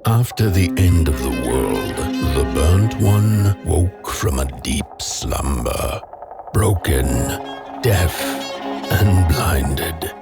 After the end of the world, the burnt one woke from a deep slumber, broken, deaf, and blinded.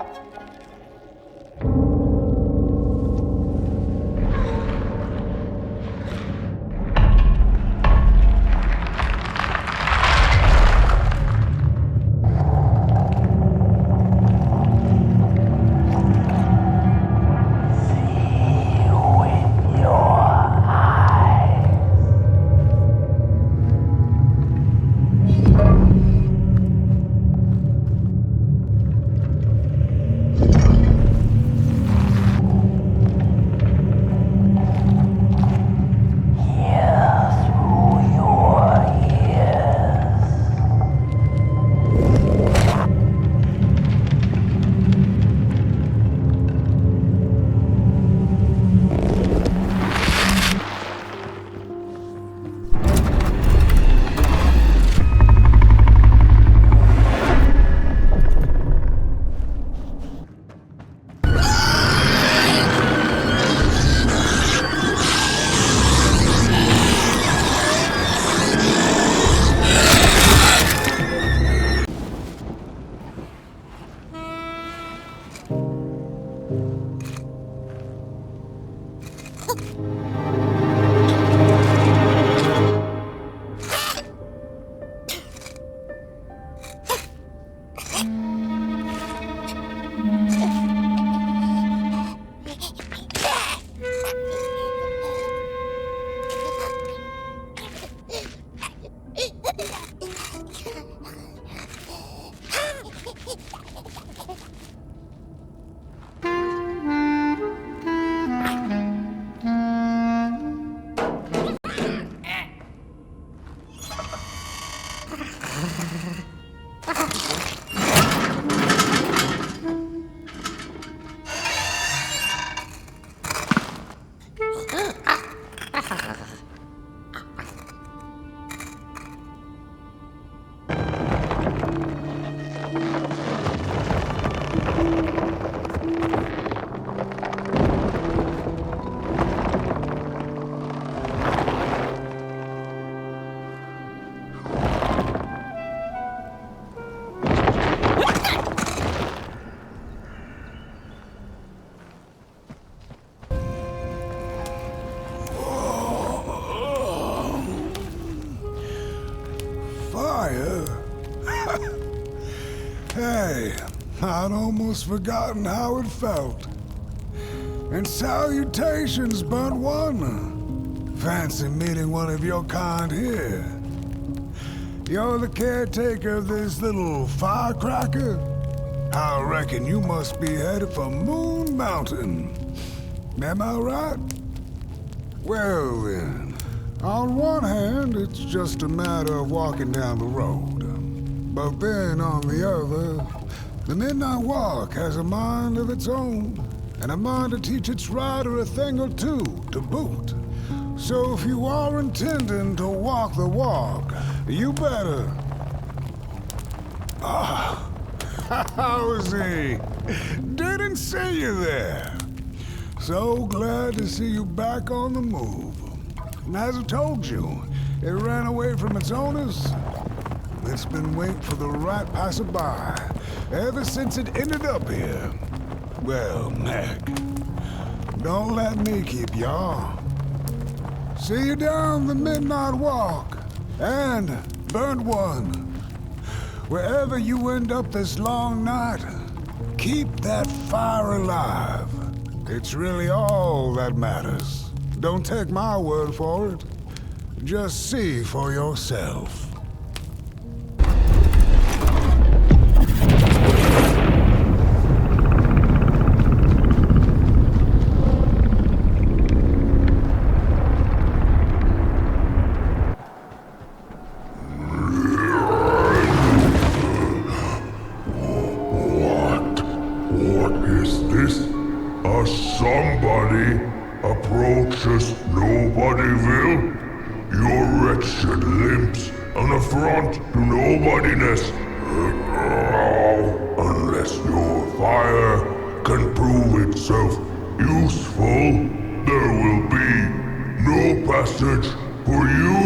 I'd almost forgotten how it felt. And salutations, burnt one. Fancy meeting one of your kind here. You're the caretaker of this little firecracker? I reckon you must be headed for Moon Mountain. Am I right? Well then, on one hand, it's just a matter of walking down the road. But then on the other, the Midnight Walk has a mind of its own, and a mind to teach its rider a thing or two to boot. So if you are intending to walk the walk, you better... Ah, how's he? Didn't see you there. So glad to see you back on the move. And as I told you, it ran away from its owners. It's been waiting for the right passerby ever since it ended up here. Well, Mac, don't let me keep y'all. See you down the Midnight Walk, and burnt one. Wherever you end up this long night, keep that fire alive. It's really all that matters. Don't take my word for it. Just see for yourself. Somebody approaches Nobodyville? Your wretched limbs an affront to nobodiness. Unless your fire can prove itself useful, there will be message for you,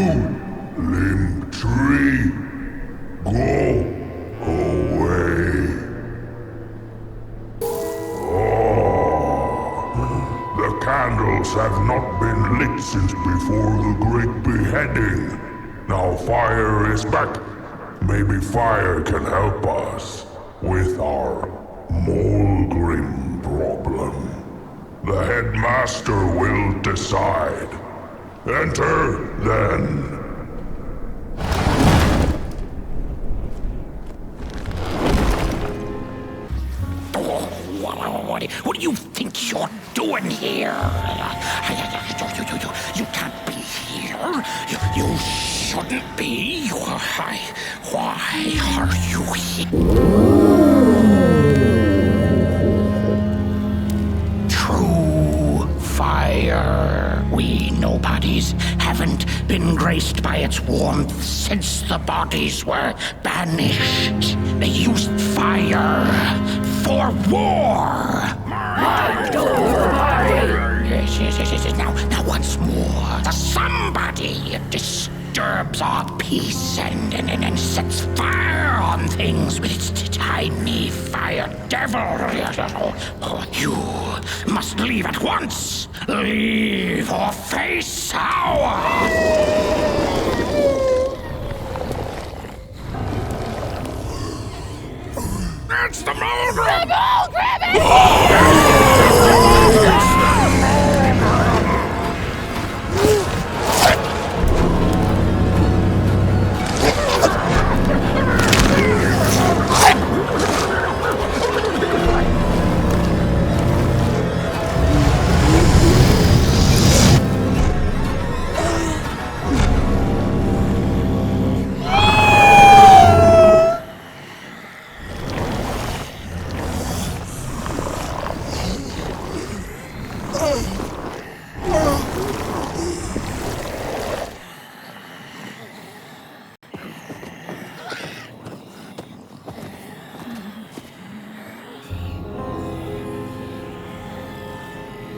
limb tree. Go away. The candles have not been lit since before the great beheading. Now fire is back. Maybe fire can help us with our Molgrim problem. The headmaster will decide. Enter, then. What do you think you're doing here? You can't be here. You shouldn't be. Why are you here? True fire. We nobodies haven't been graced by its warmth since the bodies were banished. They used fire for war. Yes. Now once more, somebody disturbs our peace and sets fire on things with its tiny fire devil. You must leave at once. Leave or face our... It's the Molgrim! The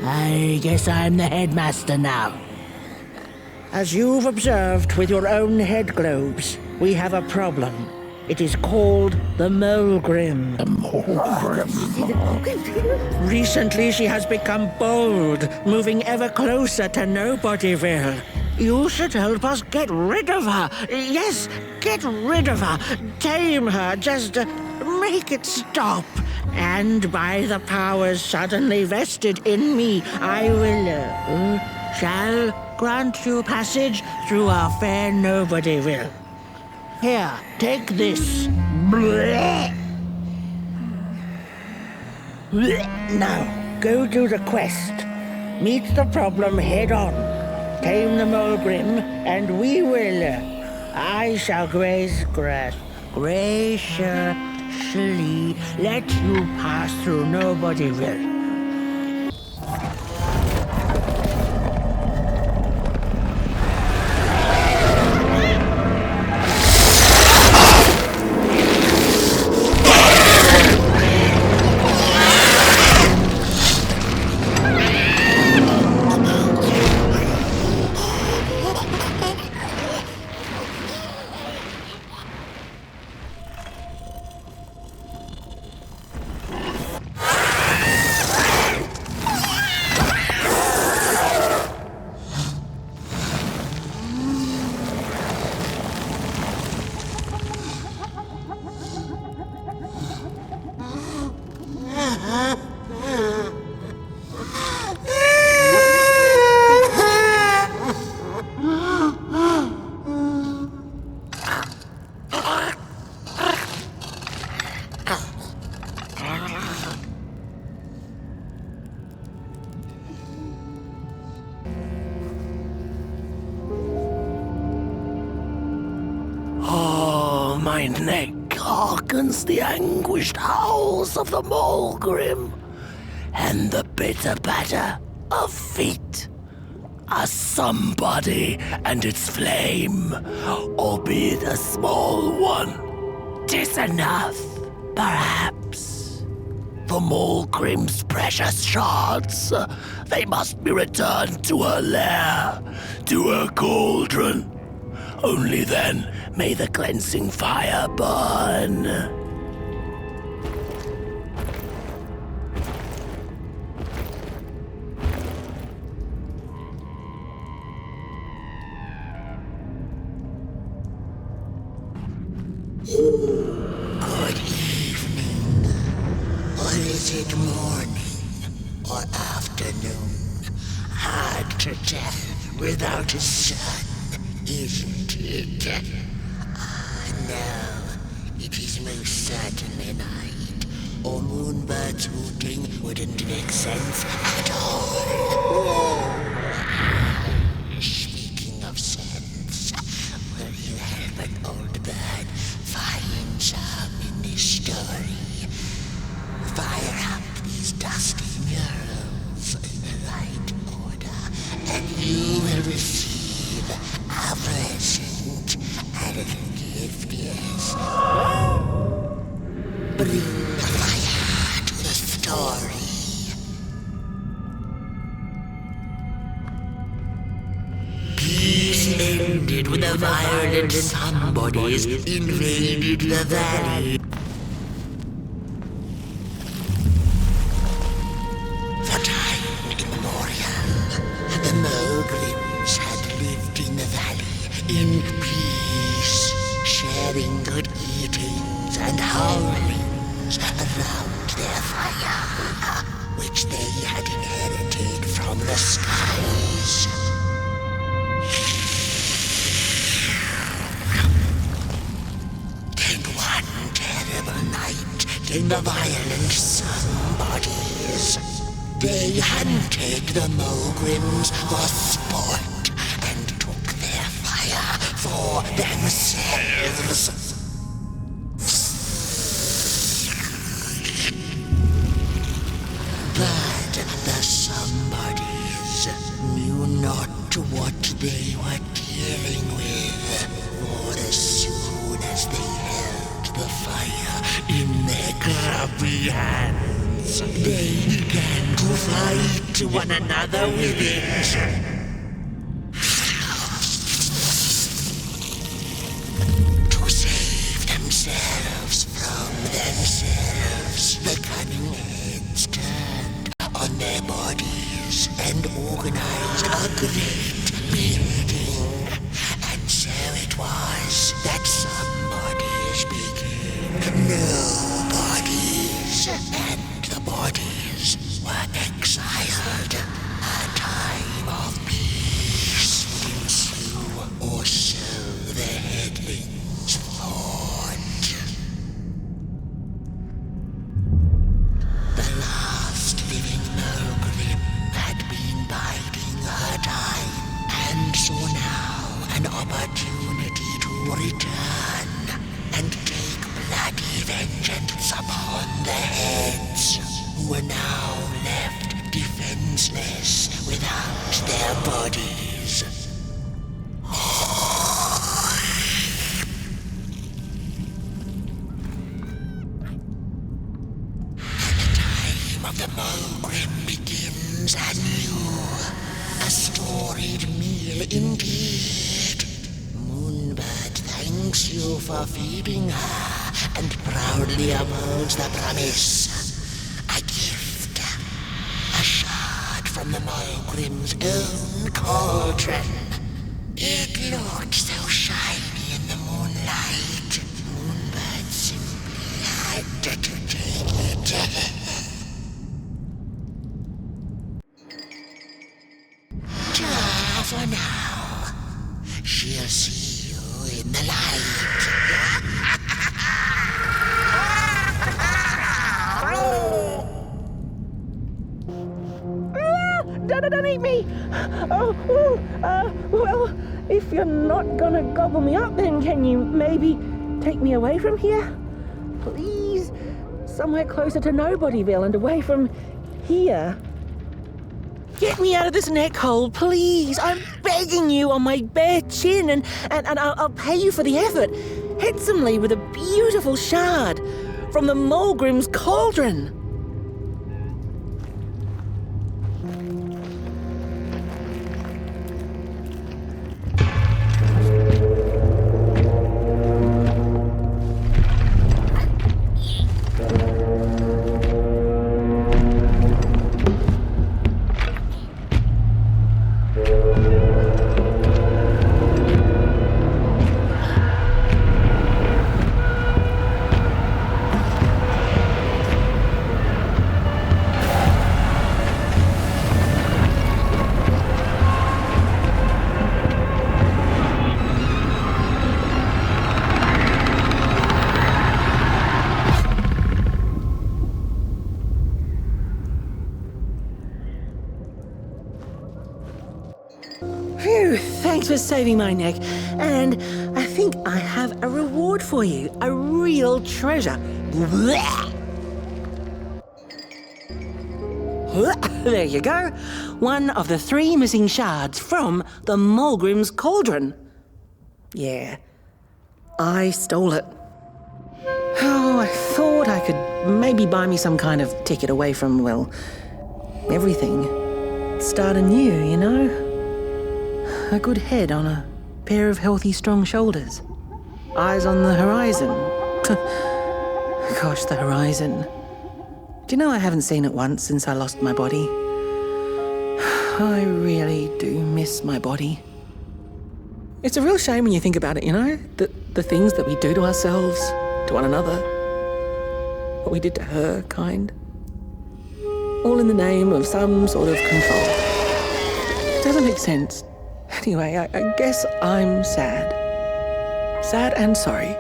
I guess I'm the headmaster now. As you've observed with your own head globes, we have a problem. It is called the Molgrim. The Molgrim. Recently she has become bold, moving ever closer to Nobodyville. You should help us get rid of her. Yes, get rid of her. Tame her, just make it stop. And by the powers suddenly vested in me, I will, shall grant you passage through our fair Nobodyville. Here, take this. Now, go do the quest. Meet the problem head on. Tame the Molgrim, and we will, I shall graciously let you pass through Nobodyville. My neck hearkens the anguished howls of the Molgrim, and the bitter patter of feet. A somebody and its flame, albeit a small one. 'Tis enough, perhaps. For Molgrim's precious shards, they must be returned to her lair, to her cauldron. Only then may the cleansing fire burn. Good evening. Or is it morning or afternoon? Hard to tell without a sun, isn't it? No, it is most certainly night, or moonbirds hooting wouldn't make sense at all. Speaking of sense, will you help an old bird find some in this story? Fire up these dusty murals in the right order, and you will receive a present, a little gift, yes. Bring fire to the story. Peace ended when the violent somebodies invaded the valley. For time immemorial, the Molgrims had lived in the valley in peace, sharing good eatings and howlings around their fire, which they had inherited from the skies. Then one terrible night came the violent somebodies. They hunted the Molgrims for sport and took their fire for themselves. But the somebodies knew not what they were dealing with, for as soon as they held the fire in their grubby hands, they began to fight one another with it. To save themselves from themselves, the cunning heads turned on their bodies and organized a great building. And so it was that somebodies became nobodies, and the bodies were exiled. A time of peace would ensue, or so the headlings thought. The last living Molgrim had been biding her time, and saw now an opportunity to return and take bloody vengeance upon the heads, who were now left defenseless without their bodies. The time of the Molgrim begins anew. A storied meal indeed. Moonbird thanks you for feeding her and proudly upholds the promise. A gift. A shard from the Molgrim's own cauldron. It looked so shiny in the moonlight. Moonbird simply had to take it. For now, she'll see you in the light. Don't eat me! Well, if you're not gonna gobble me up, then can you maybe take me away from here? Please? Somewhere closer to Nobodyville and away from here. Get me out of this neck hole, please. I'm begging you on my bare chin, and I'll pay you for the effort. Handsomely with a beautiful shard from the Molgrim's cauldron. Phew, thanks for saving my neck. And I think I have a reward for you. A real treasure. There you go. One of the 3 missing shards from the Molgrim's cauldron. Yeah, I stole it. Oh, I thought I could maybe buy me some kind of ticket away from, well, everything. Start anew, you know? A good head on a pair of healthy, strong shoulders. Eyes on the horizon. Gosh, the horizon. Do you know I haven't seen it once since I lost my body? I really do miss my body. It's a real shame when you think about it, you know? The things that we do to ourselves, to one another. What we did to her, kind. All in the name of some sort of control. It doesn't make sense. Anyway, I guess I'm sad. Sad and sorry.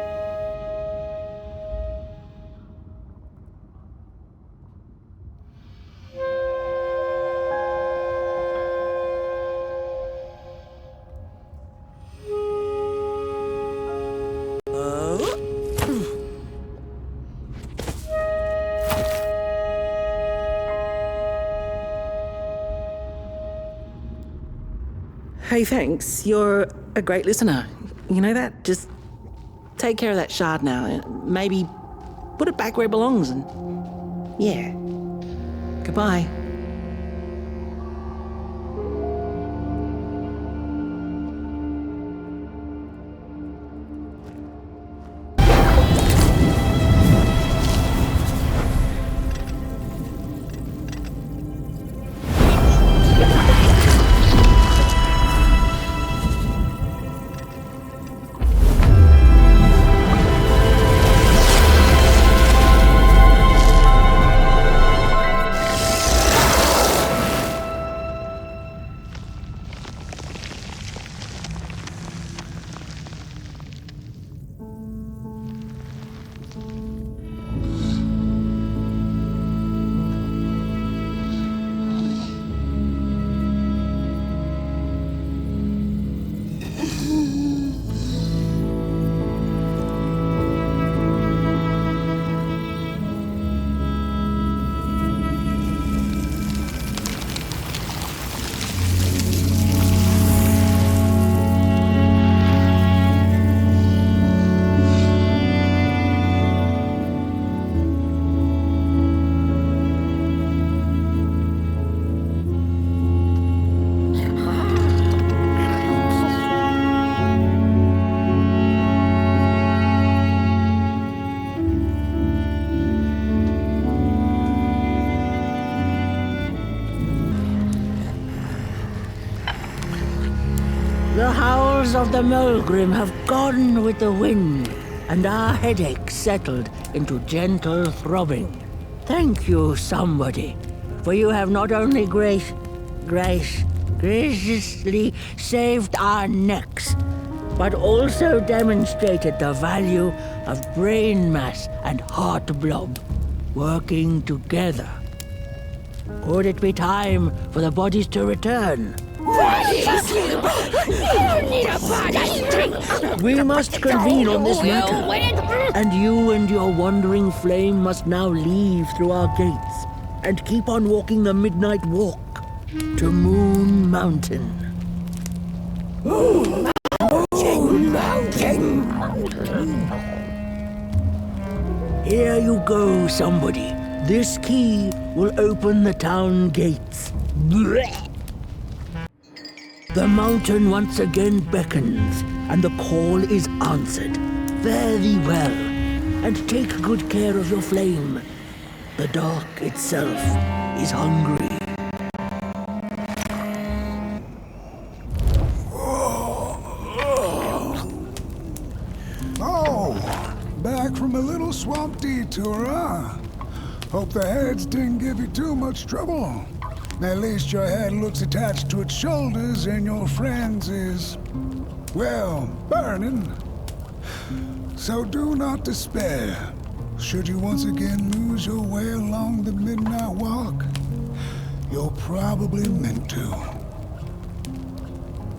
Hey, thanks. You're a great listener. You know that? Just take care of that shard now. Maybe put it back where it belongs and... yeah. Goodbye. The howls of the Molgrim have gone with the wind, and our headaches settled into gentle throbbing. Thank you, somebody, for you have not only graciously saved our necks, but also demonstrated the value of brain mass and heart blob working together. Could it be time for the bodies to return? We must convene on this matter, and you and your wandering flame must now leave through our gates and keep on walking the midnight walk to Moon Mountain. Moon Mountain! Here you go, somebody. This key will open the town gates. The mountain once again beckons, and the call is answered. Fare thee well, and take good care of your flame. The dark itself is hungry. Oh, back from a little swamp detour, huh? Hope the heads didn't give you too much trouble. At least your head looks attached to its shoulders and your friend's is, well, burning. So do not despair. Should you once again lose your way along the midnight walk, you're probably meant to.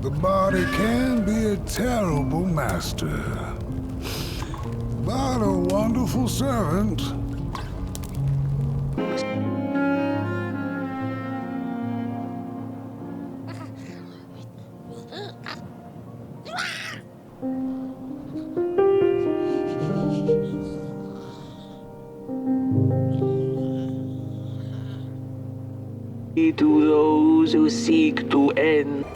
The body can be a terrible master, but a wonderful servant. To those who seek to end.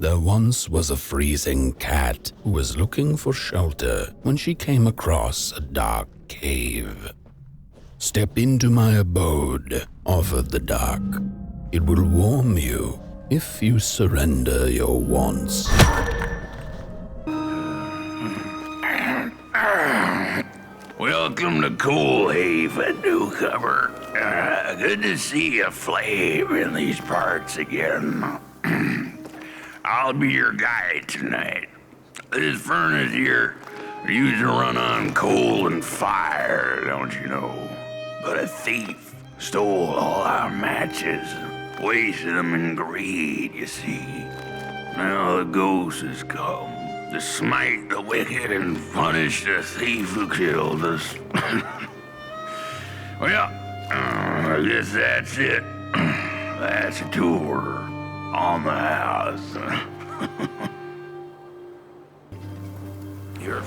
There once was a freezing cat who was looking for shelter when she came across a dark cave. "Step into my abode," offered the dark. "It will warm you if you surrender your wants." Welcome to Coalhaven, newcomer. Good to see a flame in these parts again. I'll be your guide tonight. This furnace here used to run on coal and fire, don't you know? But a thief stole all our matches, wasted them in greed, you see. Now the ghost has come to smite the wicked and punish the thief who killed us. Well, I guess that's it. That's a tour on the house. You're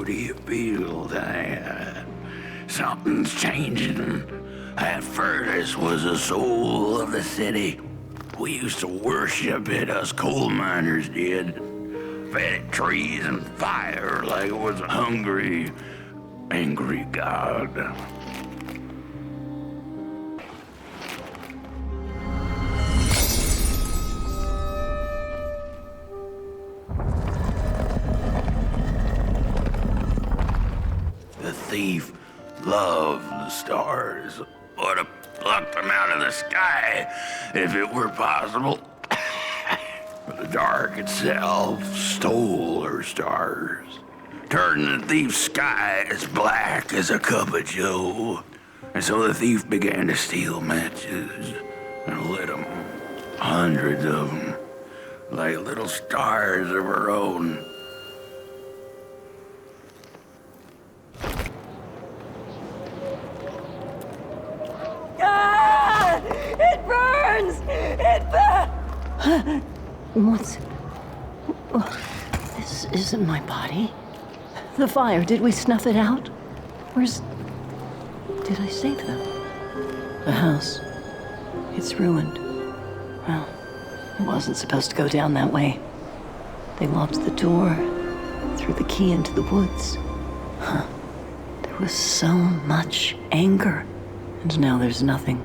do you feel, Diane? Something's changing. That furnace was the soul of the city. We used to worship it, us coal miners did. Fed it trees and fire like it was a hungry, angry god. The thief loved the stars. Would have plucked them out of the sky if it were possible. But the dark itself stole her stars, turning the thief's sky as black as a cup of joe. And so the thief began to steal matches and lit them, hundreds of them, like little stars of her own. Ah! It burns! It burns! What's... This isn't my body. The fire, did we snuff it out? Where's... Did I save them? The house. It's ruined. Well, it wasn't supposed to go down that way. They locked the door, threw the key into the woods. Huh. There was so much anger. And now there's nothing.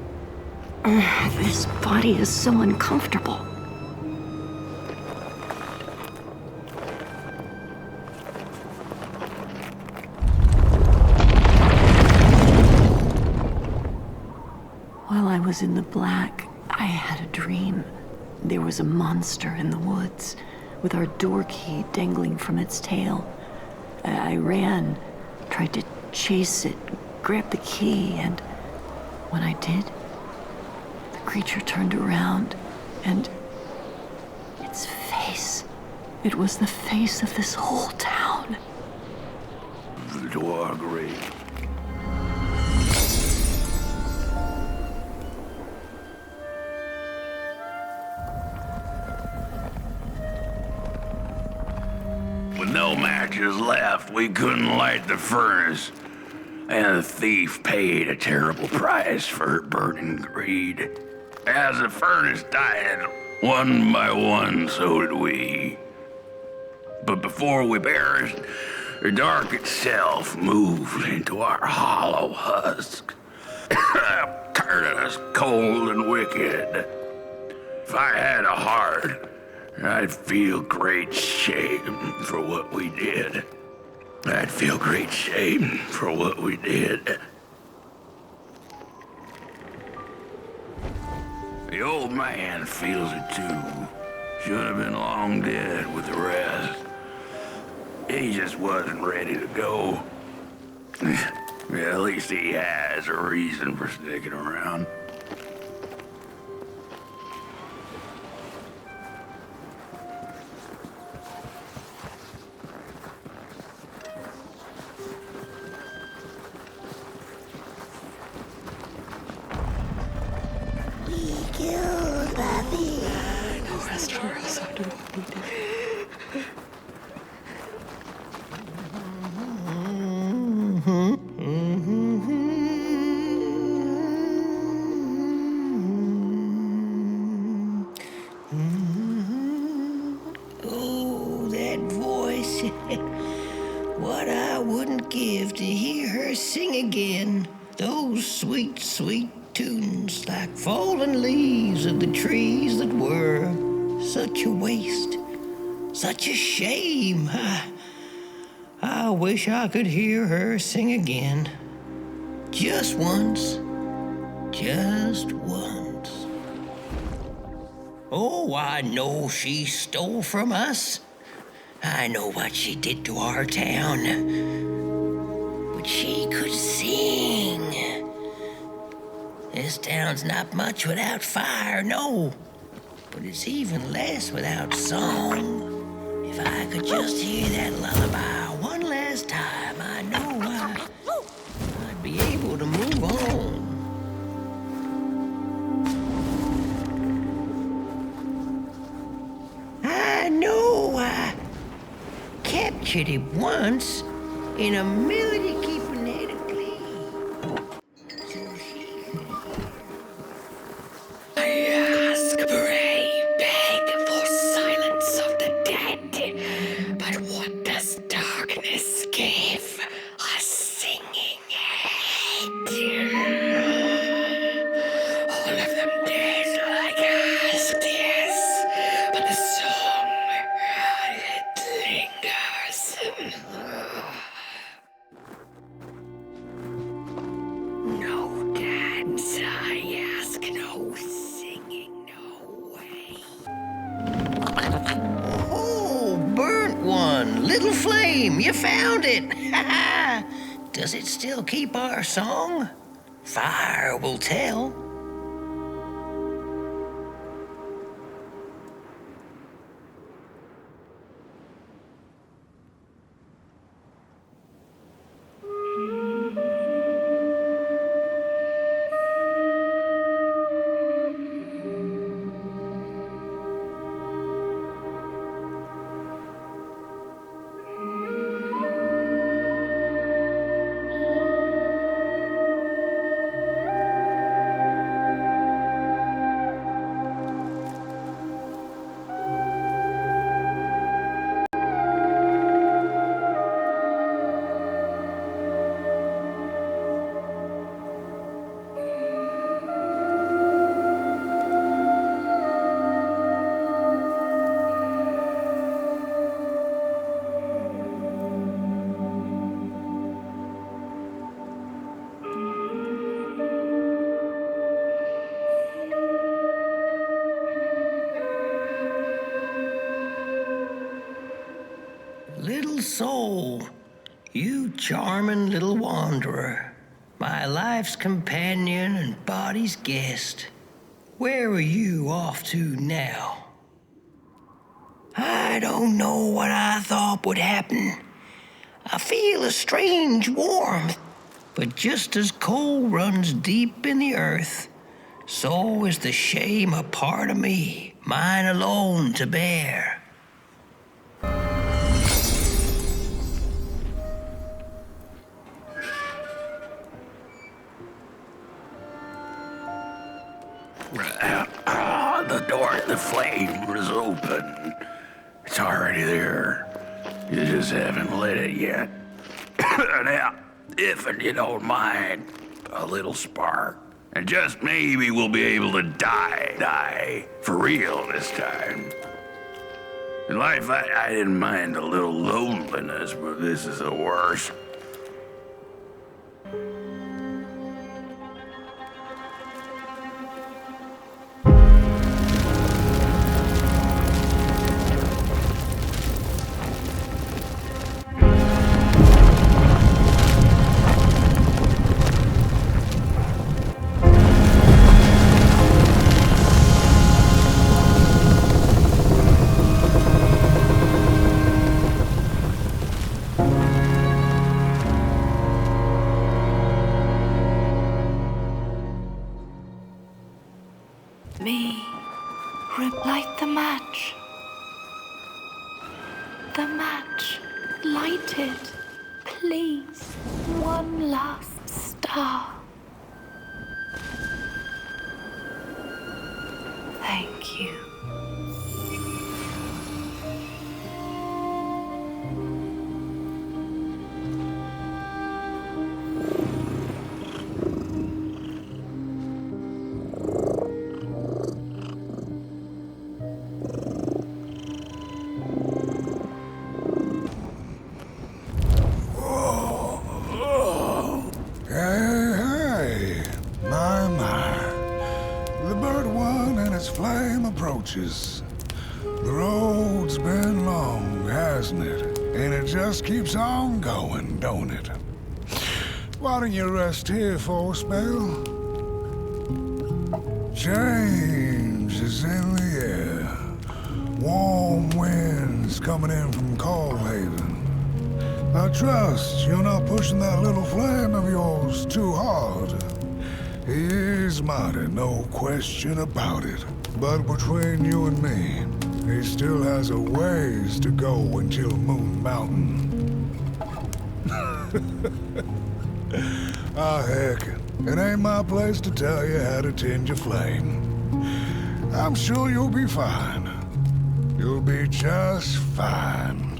This body is so uncomfortable. was in the black, I had a dream. There was a monster in the woods, with our door key dangling from its tail. I ran, tried to chase it, grab the key, and when I did, the creature turned around, and its face, it was the face of this whole town. Do I agree? With no matches left, we couldn't light the furnace. And the thief paid a terrible price for her burning greed. As the furnace died, one by one, so did we. But before we perished, the dark itself moved into our hollow husk, turning us cold and wicked. If I had a heart, I'd feel great shame for what we did. I'd feel great shame for what we did. The old man feels it too. Should have been long dead with the rest. He just wasn't ready to go. At least he has a reason for sticking around. Oh, that voice. What I wouldn't give to hear her sing again. Those sweet, sweet tunes like fallen leaves of the trees that were. Such a waste. Such a shame. I wish I could hear her sing again. Just once. Just once. Oh, I know she stole from us. I know what she did to our town. But she could sing. This town's not much without fire, no. But it's even less without song. If I could just hear that lullaby one last time, I know I'd be able to move on. I know I captured it once in a melody keeping it glee. So she I ask, pray, beg for silence of the dead. But what does darkness give? A singing head. All of them dead like us, yes. But the song, it lingers. No dance, I ask, no singing, no way. Oh, burnt one, little flame, you found it. Does it still keep our song? Fire will tell. soul, you charming little wanderer, my life's companion and body's guest. Where are you off to now? I don't know what I thought would happen. I feel a strange warmth, but just as coal runs deep in the earth, so is the shame a part of me, mine alone to bear. The door to the flame was open. It's already there. You just haven't lit it yet. Now, if you don't mind, a little spark. And just maybe we'll be able to die for real this time. In life, I didn't mind a little loneliness, but this is the worst. Me, light the match. The match, light it, please. One last star. Thank you. The road's been long, hasn't it? And it just keeps on going, don't it? Why don't you rest here for a spell? Change is in the air. Warm winds coming in from Coalhaven. I trust you're not pushing that little flame of yours too hard. He is mighty, no question about it. But between you and me, he still has a ways to go until Moon Mountain. Heck, it ain't my place to tell you how to tend your flame. I'm sure you'll be fine. You'll be just fine.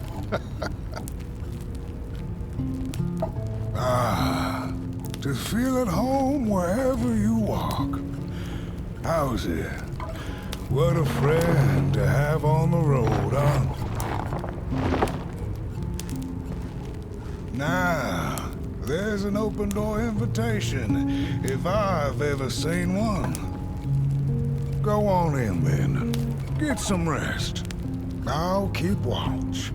To feel at home wherever you walk. How's it? What a friend to have on the road, huh? Now, there's an open door invitation, if I've ever seen one. Go on in, then. Get some rest. I'll keep watch.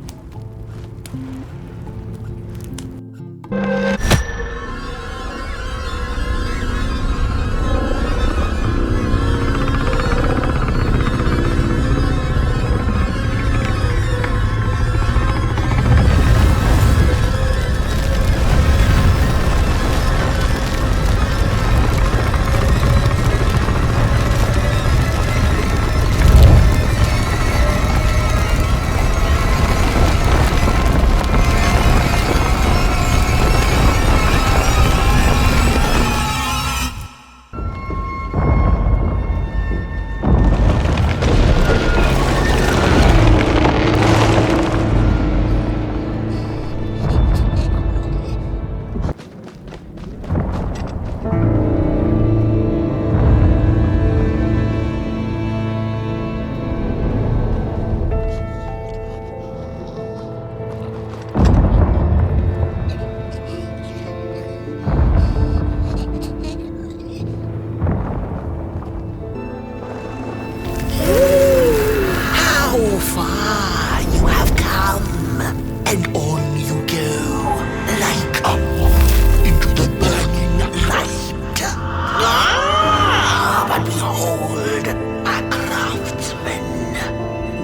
a craftsman.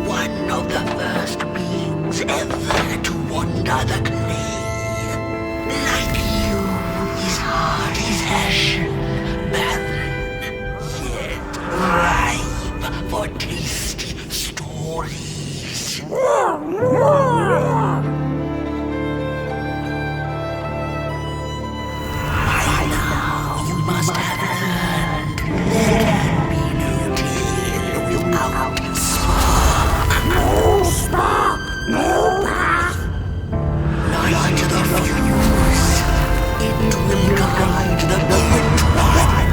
One of the first beings ever to wander the clay. Like you, his heart is ashen, barren, yet ripe for tasty stories. By now, you must have heard there can be no tale without spark. No spark, no path. Light the fuse. It will guide the burnt one,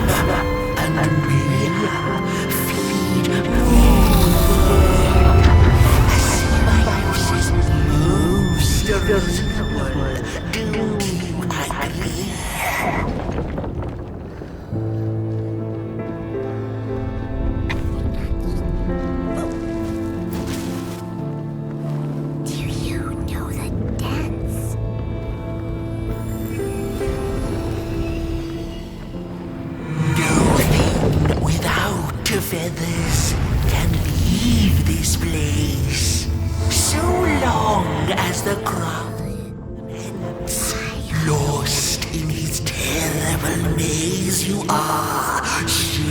and feed moonbird. Symbiosis most of this world. Do you agree? Do you know the dance? Nothing without feathers can leave this place. So long as the craftsman's lost in his terrible maze, you are so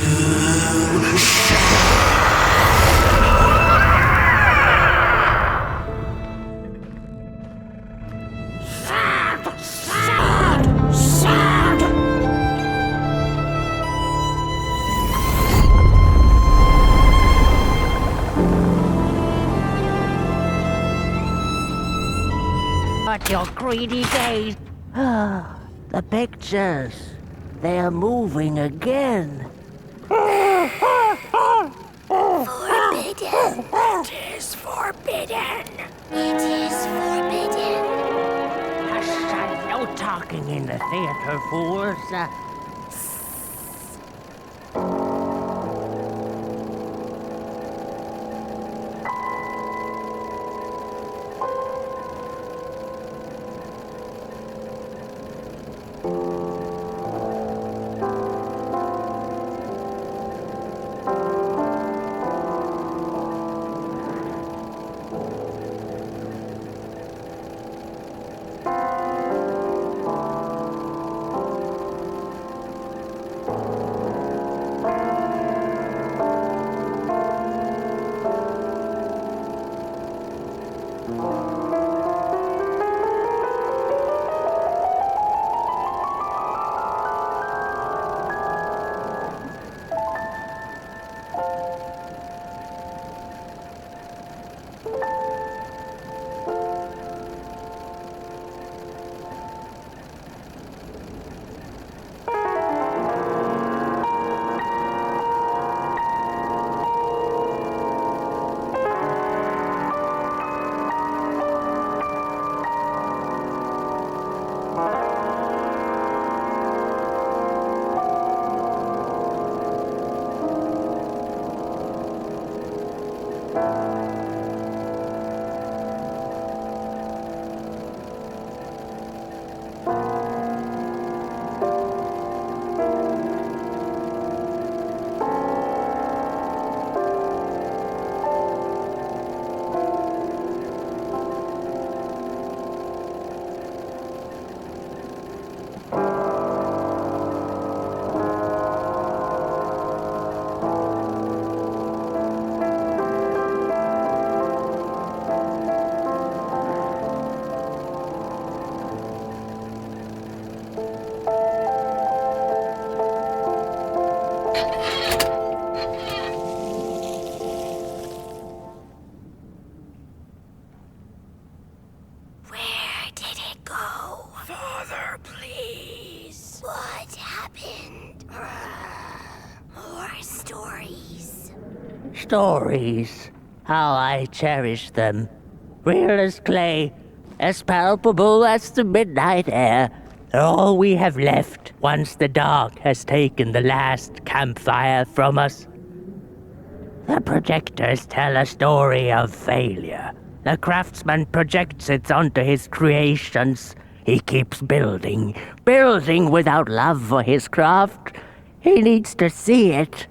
But your greedy gaze. The pictures. They're moving again. Forbidden. It is forbidden. It is forbidden. Hush, no talking in the theater, fools. Stories. How I cherish them. Real as clay, as palpable as the midnight air. They're all we have left once the dark has taken the last campfire from us. The projectors tell a story of failure. The craftsman projects it onto his creations. He keeps building without love for his craft. He needs to see it.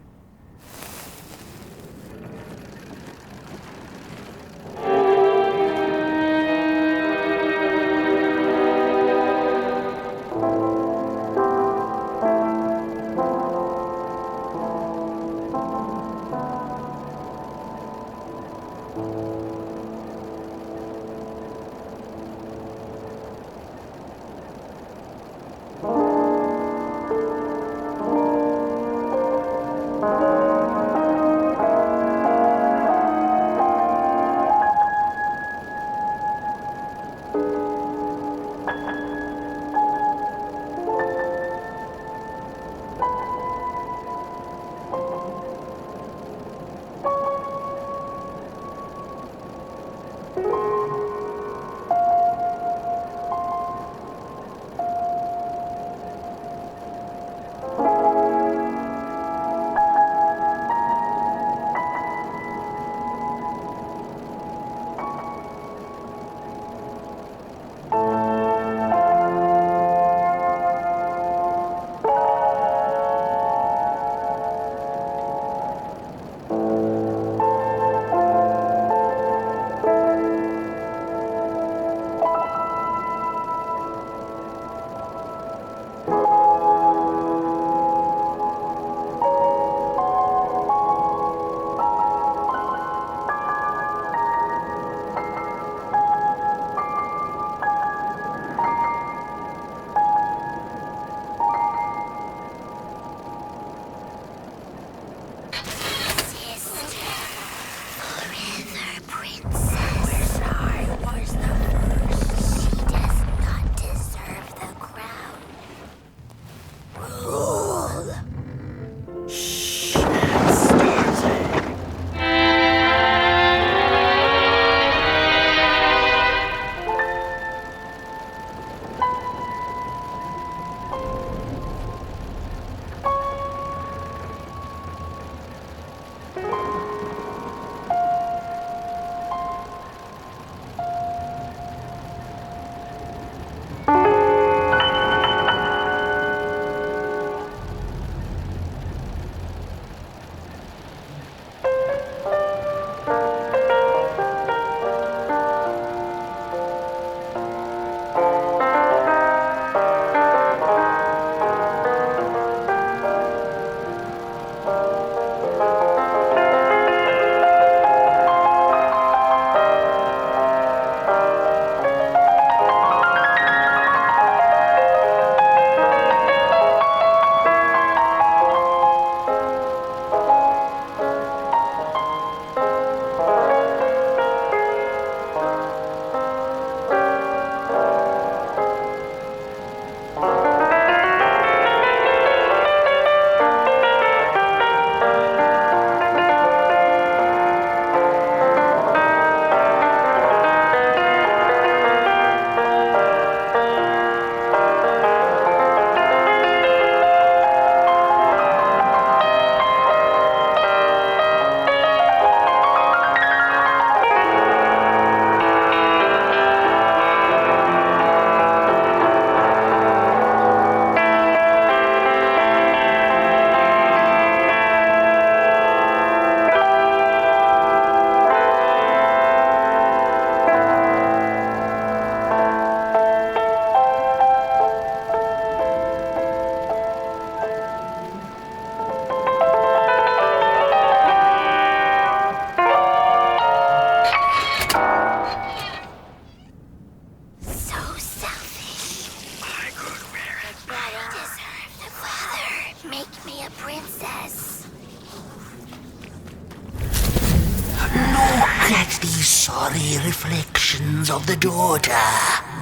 sorry reflections of the daughter.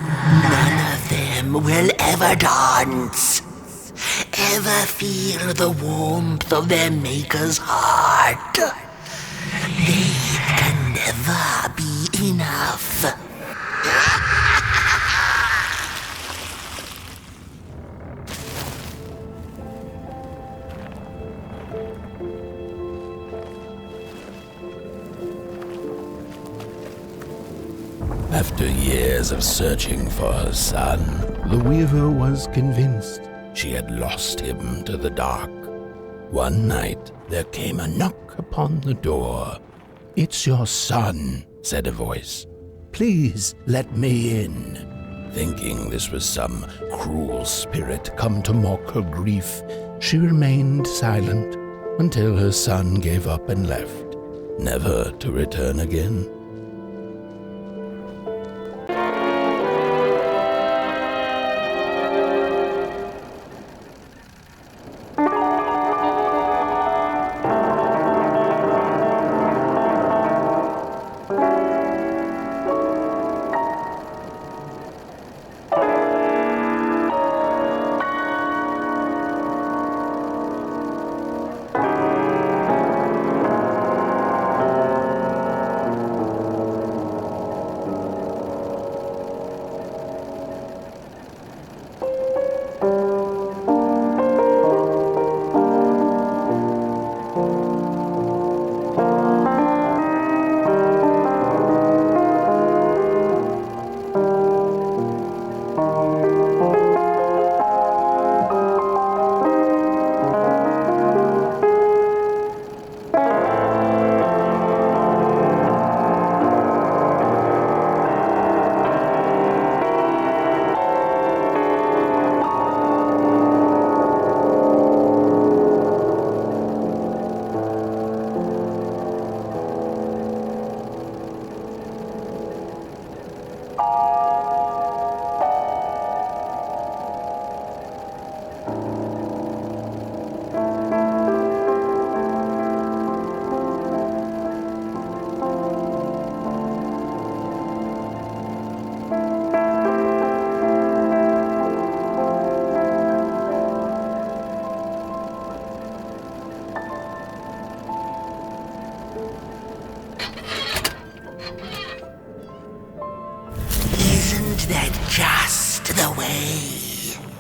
None of them will ever dance, ever feel the warmth of their maker's heart. They can never be enough. After years of searching for her son, the weaver was convinced she had lost him to the dark. One night, there came a knock upon the door. "It's your son," said a voice. "Please let me in." Thinking this was some cruel spirit come to mock her grief, she remained silent until her son gave up and left. never to return again.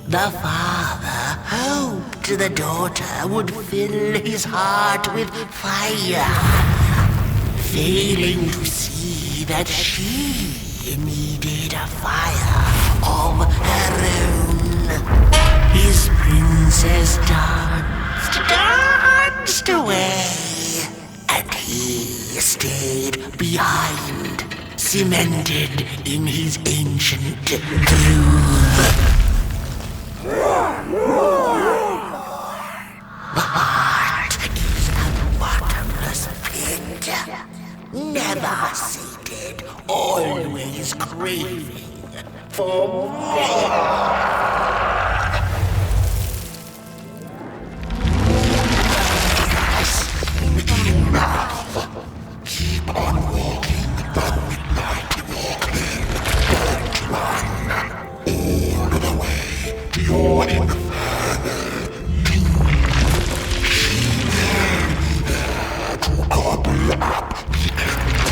The father hoped the daughter would fill his heart with fire, failing to see that she needed a fire of her own. His princess danced away, and he stayed behind, cemented in his ancient groove. The heart is a bottomless pit, never sated, always craving for more. Enough. Keep on walking the midnight walking. Don't run all the way to your infernal doom. She will be there to gobble up the empty.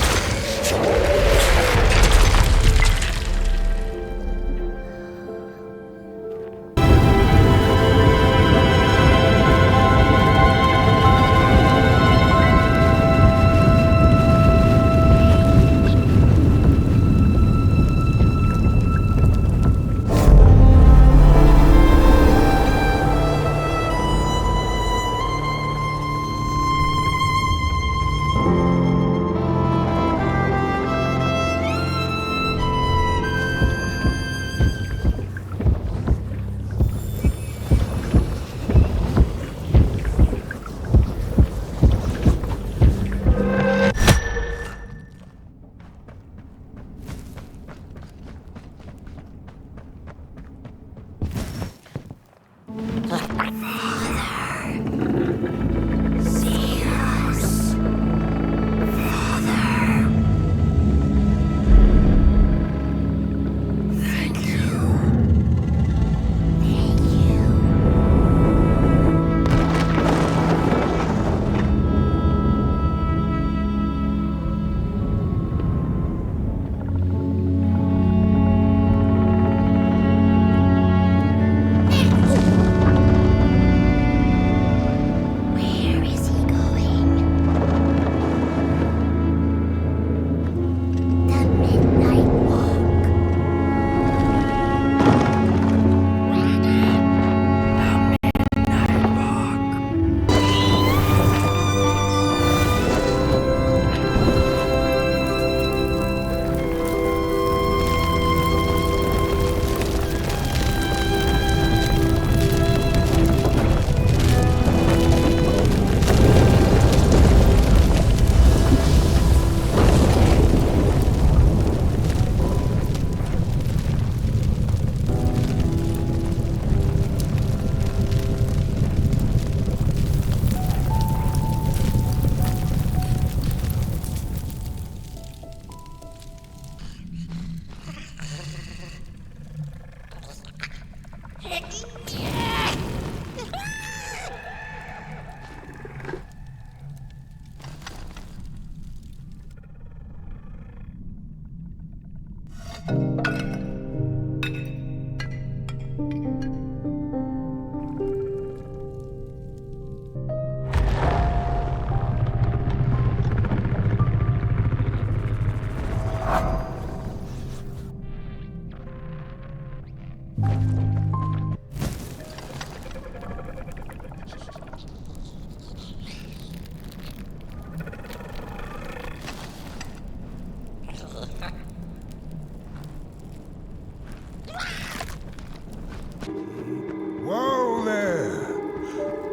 Whoa there!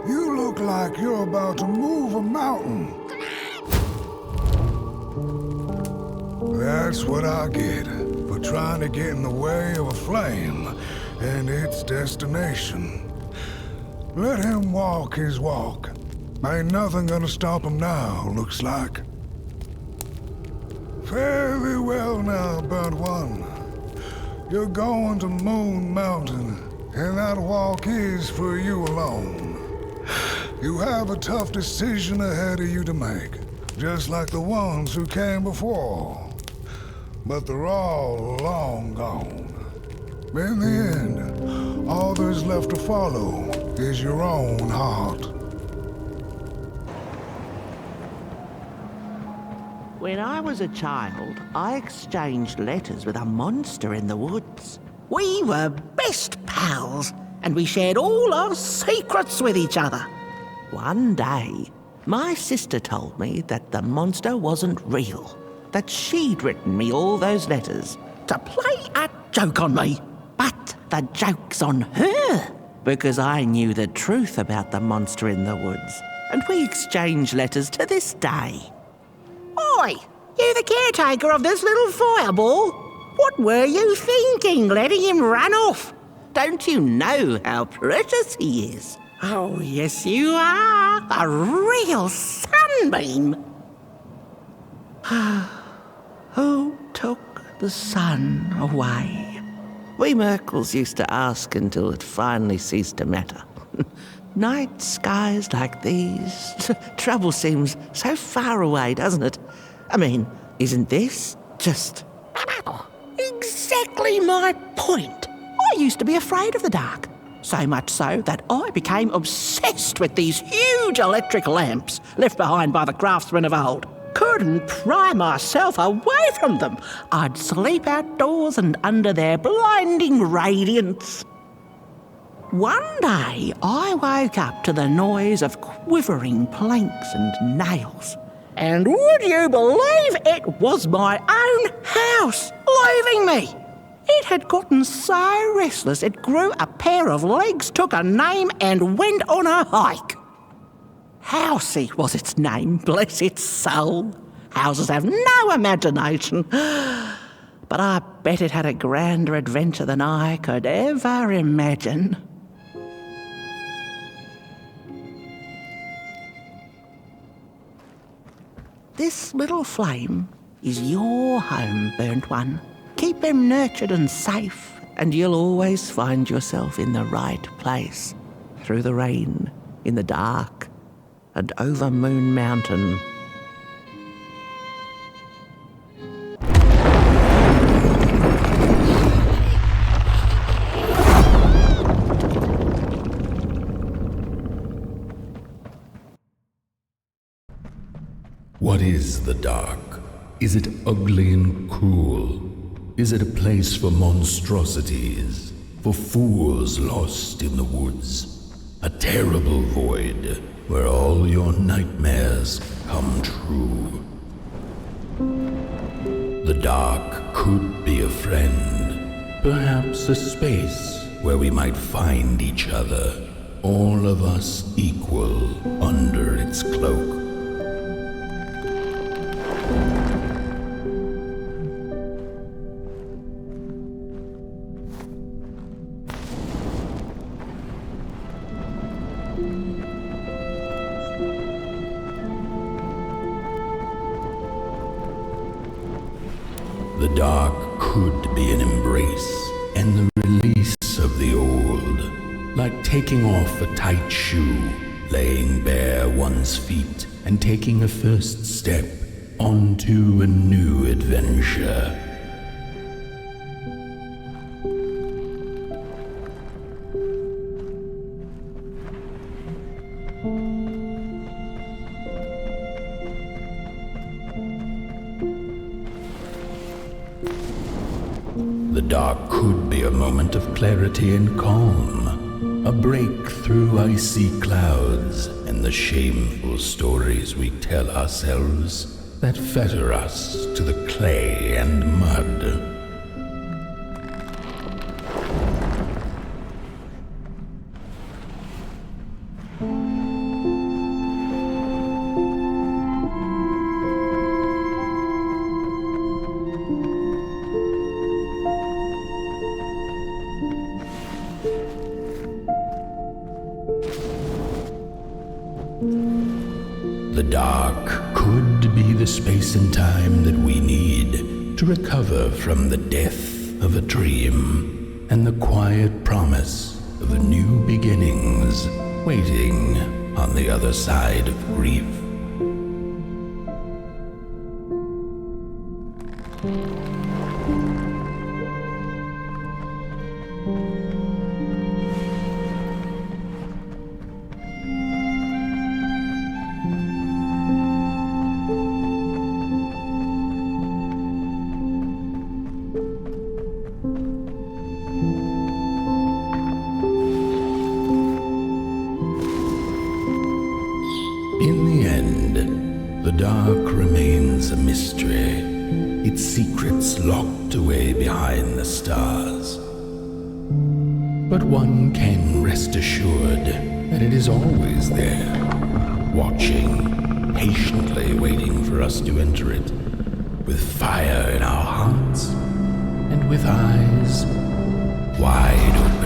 You look like you're about to move a mountain. That's what I get for trying to get in the way of a flame and its destination. Let him walk his walk. Ain't nothing gonna stop him now, looks like. Fairly well now, Burnt One. You're going to Moon Mountain, and that walk is for you alone. You have a tough decision ahead of you to make, just like the ones who came before. But they're all long gone. In the end, all there's left to follow is your own heart. When I was a child, I exchanged letters with a monster in the woods. We were best pals, and we shared all our secrets with each other. One day, my sister told me that the monster wasn't real, that she'd written me all those letters to play a joke on me. But the joke's on her, because I knew the truth about the monster in the woods, and we exchange letters to this day. Oi! You the caretaker of this little fireball? What were you thinking, letting him run off? Don't you know how precious he is? Oh, yes you are. A real sunbeam. Who took the sun away? We Merkles used to ask until it finally ceased to matter. Night skies like these, trouble seems so far away, doesn't it? I mean, isn't this just exactly my point? I used to be afraid of the dark, so much so that I became obsessed with these huge electric lamps left behind by the craftsmen of old. Couldn't pry myself away from them. I'd sleep outdoors and under their blinding radiance. One day, I woke up to the noise of quivering planks and nails. And would you believe it was my own house leaving me? It had gotten so restless it grew a pair of legs, took a name and went on a hike. Housey was its name, bless its soul. Houses have no imagination. But I bet it had a grander adventure than I could ever imagine. This little flame is your home, Burnt One. Keep him nurtured and safe, and you'll always find yourself in the right place. Through the rain, in the dark, and over Moon Mountain. What is the dark? Is it ugly and cruel? Is it a place for monstrosities, for fools lost in the woods? A terrible void where all your nightmares come true. The dark could be a friend, perhaps a space where we might find each other, all of us equal under its cloak. The dark could be an embrace and the release of the old, like taking off a tight shoe, laying bare one's feet, and taking a first step onto a new adventure. dark could be a moment of clarity and calm, a break through icy clouds and the shameful stories we tell ourselves that fetter us to the clay and mud. The dark could be the space and time that we need to recover from the death of a dream and the quiet promise of new beginnings waiting on the other side of grief. In the end, the dark remains a mystery, its secrets locked away behind the stars. But one can rest assured that it is always there, watching, patiently waiting for us to enter it, with fire in our hearts and with eyes wide open.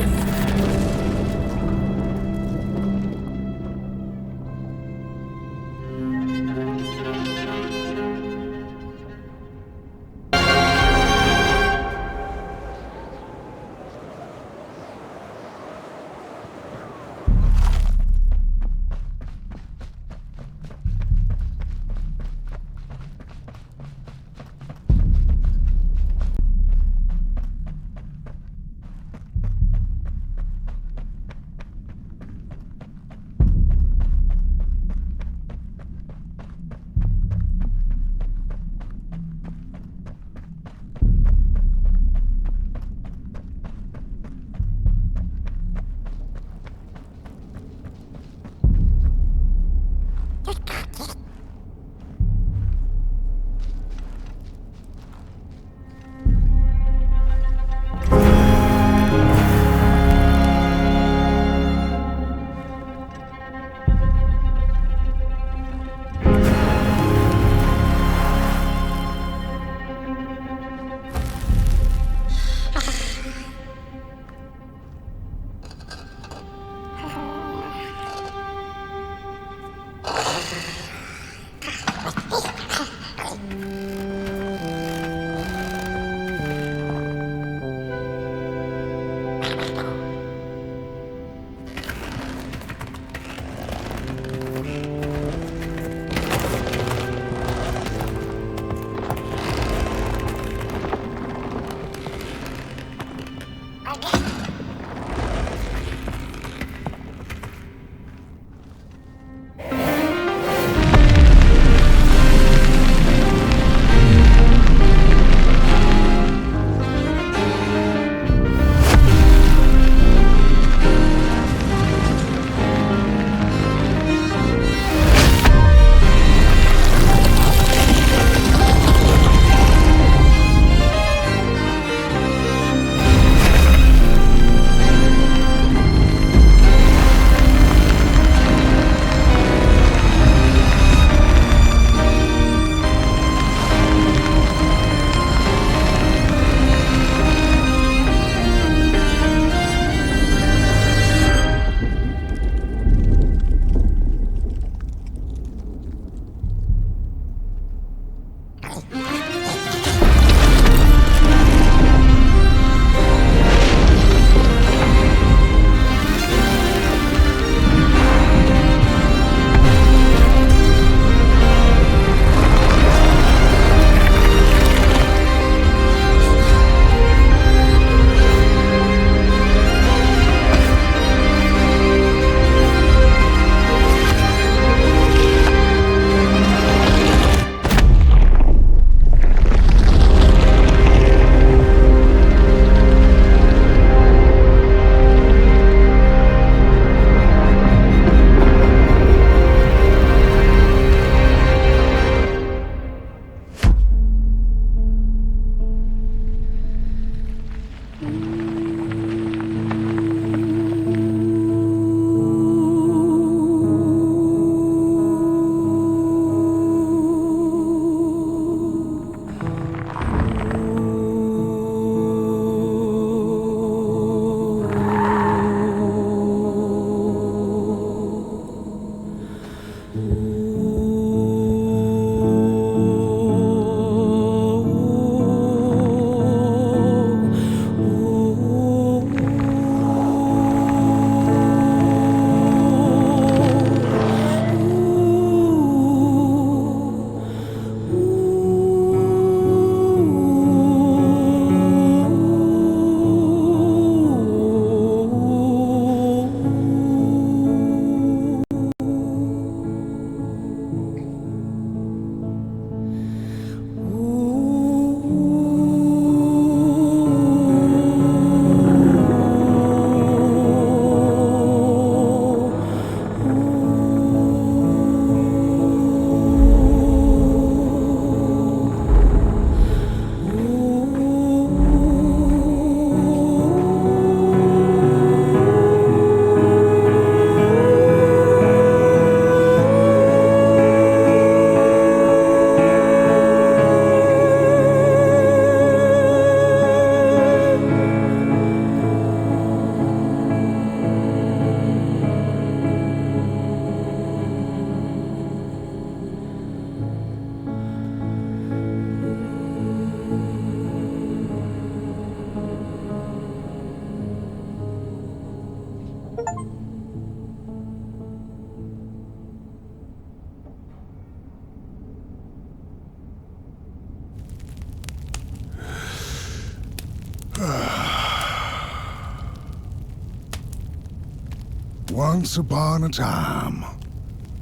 Once upon a time,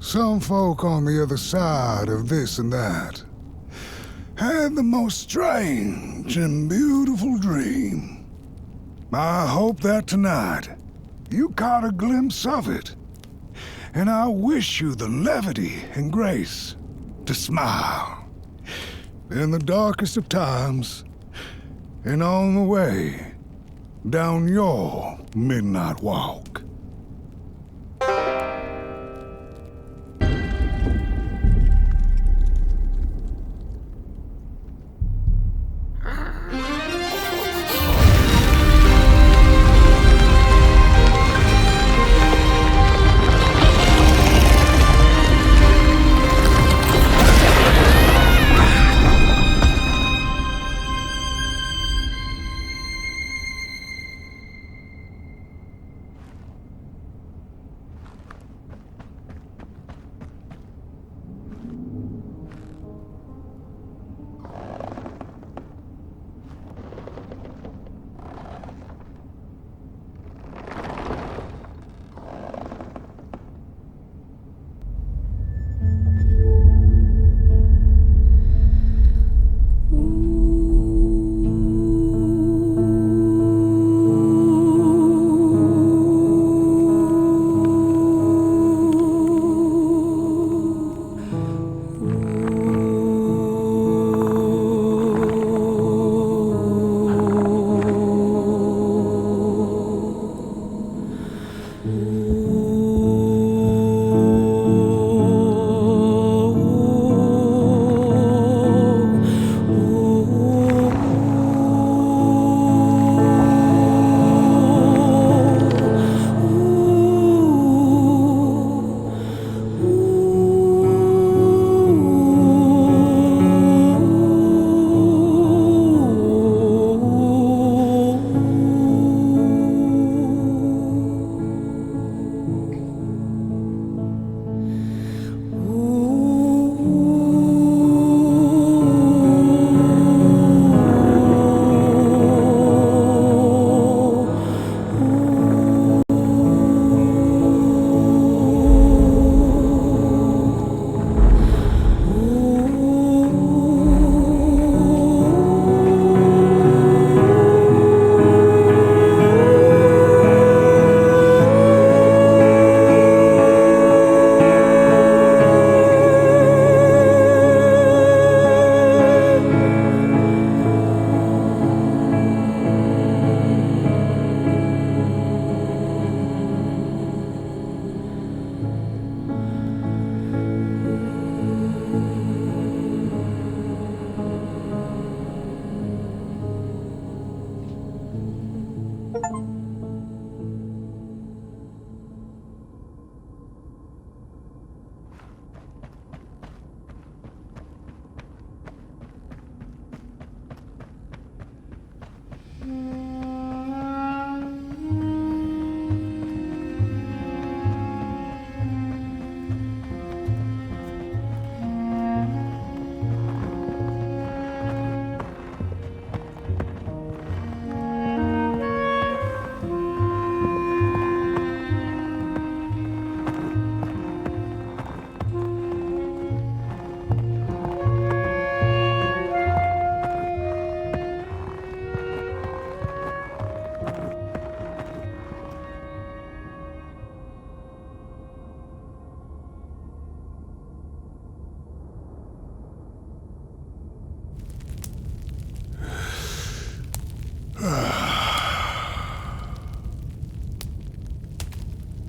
some folk on the other side of this and that had the most strange and beautiful dream. I hope that tonight you caught a glimpse of it, and I wish you the levity and grace to smile in the darkest of times and on the way down your midnight walk.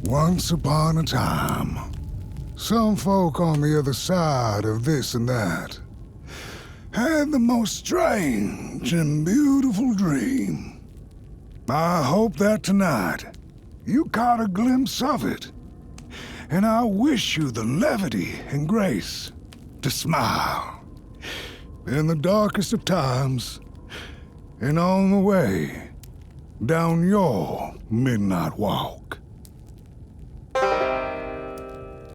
Once upon a time, some folk on the other side of this and that had the most strange and beautiful dream. I hope that tonight you caught a glimpse of it, and I wish you the levity and grace to smile in the darkest of times and on the way down your midnight walk.